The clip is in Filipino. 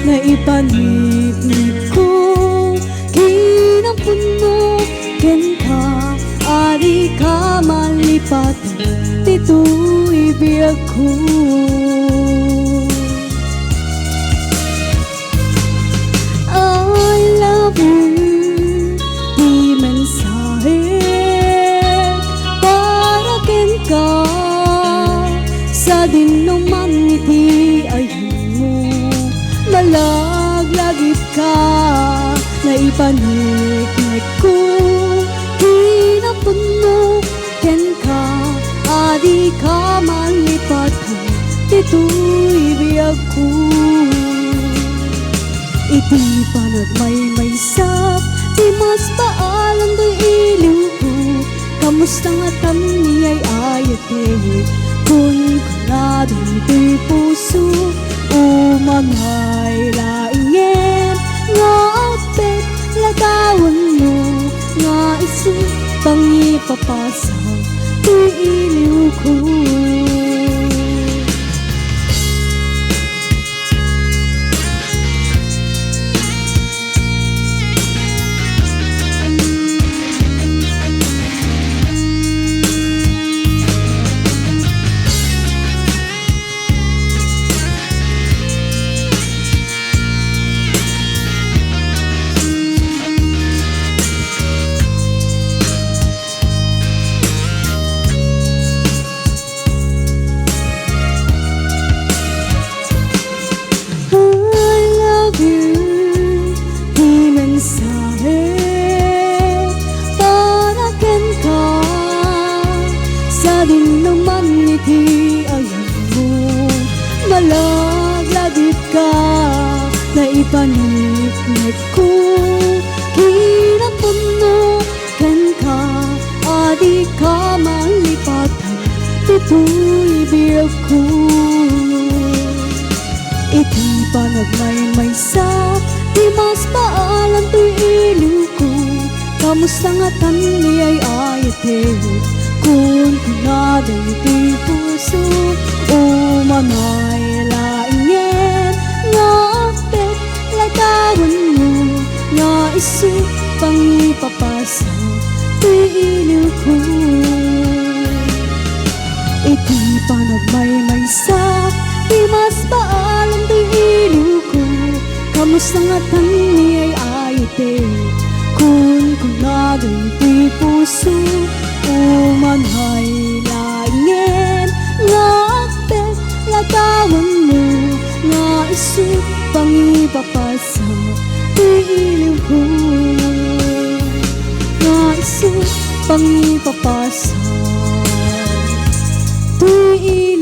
na ipanibig ko. Kinapuno ken ka, ari ka malipat, dito'y biyag ko. I love you, di mensahe para ken ka, sa dinuman iti ayun mo. Malaglagit ka, na ipaniknik ko. Kinapuno ken ka, adi ka malipat, dito'y biyag ko. Iti panagmaymaysap, di mas paalam do'y iliw ko. Kamusta nga kami ay ayate, kun kunado ito'y puso. Umangay laingen, nga apet lagawan mo, nga isu pangipapasa, to'y iliw ko. Malaglagit ka, na ipaniknik ko. Kinapuno ken ka, adi ka malipat, dito'y biyag ko. Iti panagmaymaysap, di mas paalam to'y iliw ko. Kamusta nga tani ay ayate, kun kunado iti puso. Umanay laingen, nga apet lagawan mo, nga isu pangipapasa, to'y iliw ko. Iti panagmaymaysap, di mas paalam to'y iliw ko. Kamusta nga tani ay ayate, kun kunado iti puso. Umanay laingen, nga apet lagawan mo, nga isu pangipapasa, to'y iliw ko. Nga isu pangipapasa, to'y iliw ko.